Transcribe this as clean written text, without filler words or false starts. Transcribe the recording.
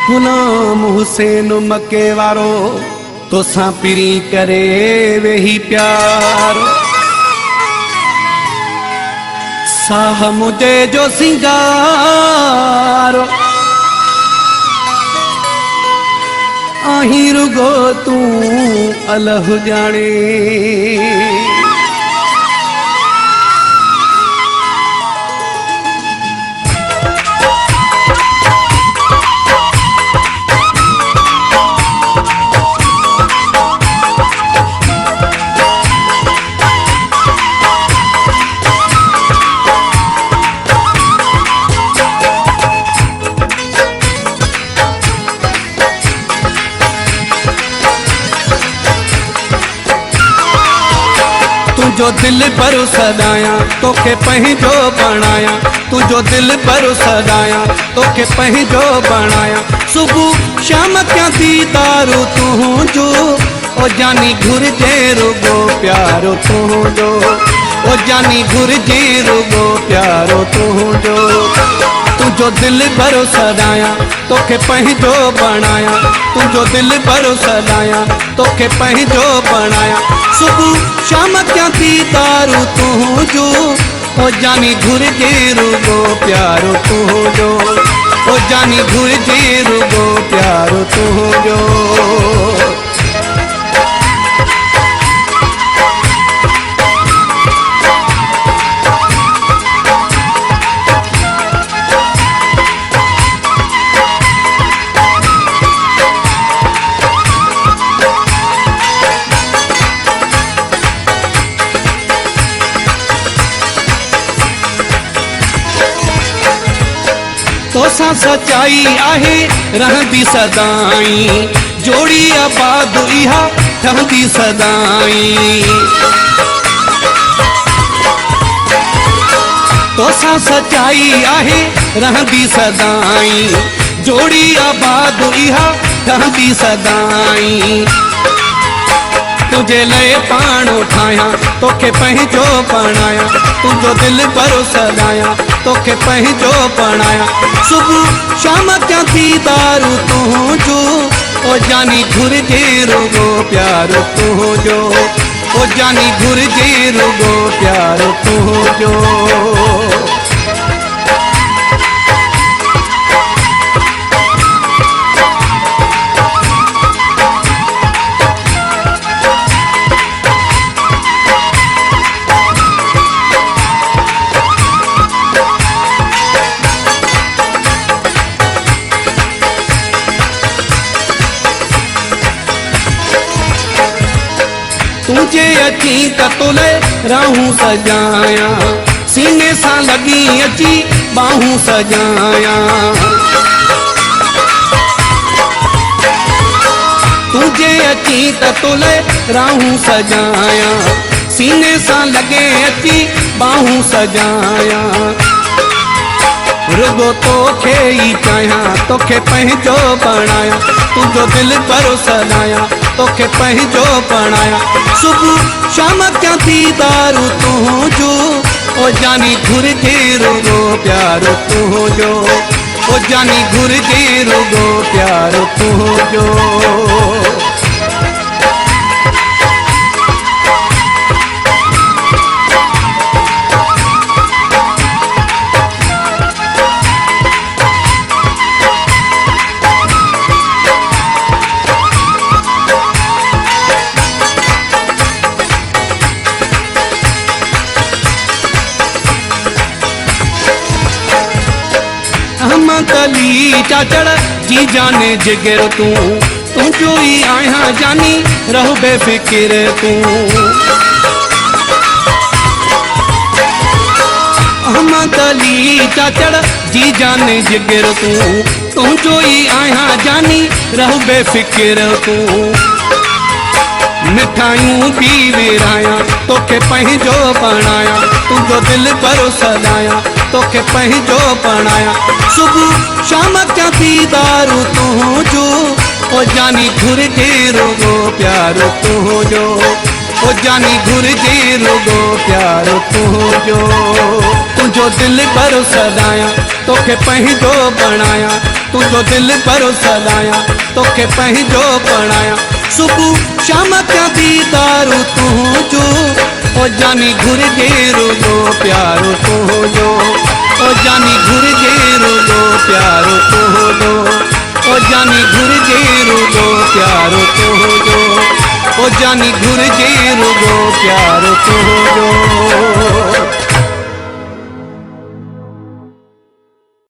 गुलाम हुसैन मके वारो तोसां पिरी करे वेही प्यार। साह मुझे जो सिंगार आही रुगो तू अलह जाने। तुझो दिल पर सदाया तोखे पंहिंजो बणाया। तुझो दिल पर सदाया तोखे पंहिंजो बणाया। सुबह शाम क्या दीदारो तुझो ओ जानी घुरजे रुगो प्यारो तुझो। ओ जानी घुरजे रुगो प्यारो तुझो। तुझो दिल पर सदाया तोखे पंहिंजो बणाया। तुझो दिल पर सदाया तोखे पंहिंजो बणाया। सुबह शाम क्या दीदारो तुझो ओ जानी घुरजे रुगो प्यारो तुझो। ओ जानी घुरजे रुगो प्यारो तुझो। तोसां सच्चाई आहे रहंदी सदाई। जोड़ी आबाद इहा ठहंदी सदाई। तोसां सच्चाई आहे रहंदी सदाई। जोड़ी आबाद इहा ठहंदी सदाई। तुझे लए पाणो ठाया तोखे पंहिंजो बणाया। तुझो दिल पर सदाया तोखे पंहिंजो बणाया। सुबह शाम क्या दीदारो तुझो ओ जानी घुरजे रुगो प्यारो तुझो। ओ जानी घुरजे रुगो प्यारो तुझो। तुझे अची त तोले राहूं सजाया। सीने सां लगी अची बाहूं सजाया। तुझे अची त तोले राहूं सजाया। सीने सां लगे अची बाहूं सजाया। रुगो तोखे ही चाहियां तोखे पंहिंजो बणाया। तुझो दिल पर सदाया तोखे पंहिंजो बणाया। सुबह शाम क्या दीदारो तुझो ओ जानी घुरजे रुगो प्यारो तुझो। ओ जानी घुरजे रुगो प्यारो तुझो। अहमद अली चाचड़ जी जाने जिगर तू। तुझो ही आया जानी रहो बेफिक्र तू। अहमद अली चाचड़ जी जाने जिगर तू। तुझो ही आया जानी रहो बेफिक्र तू। मिठाइयों भी विराया तोखे पंहिंजो बणाया। तुझो दिल पर सदाया तोखे पंहिंजो बणाया। सुबह शाम क्या दीदारो तुझो ओ जानी घुरजे रुगो प्यारो तुझो। ओ जानी घुरजे रुगो प्यारो तुझो। तुझो दिल पर सदाया तोखे पंहिंजो बणाया। तुझो दिल पर सदाया तोखे पंहिंजो बणाया सुबह शाम क्या दीदारू तुझो ओ जानी घुर्जे रुगो प्यारो तुझो ओ जानी घुर्जे रुगो प्यारो तुझो ओ जानी घुर्जे रुगो प्यारो तुझो ओ जानी घुर्जे रुगो प्यारो तुझो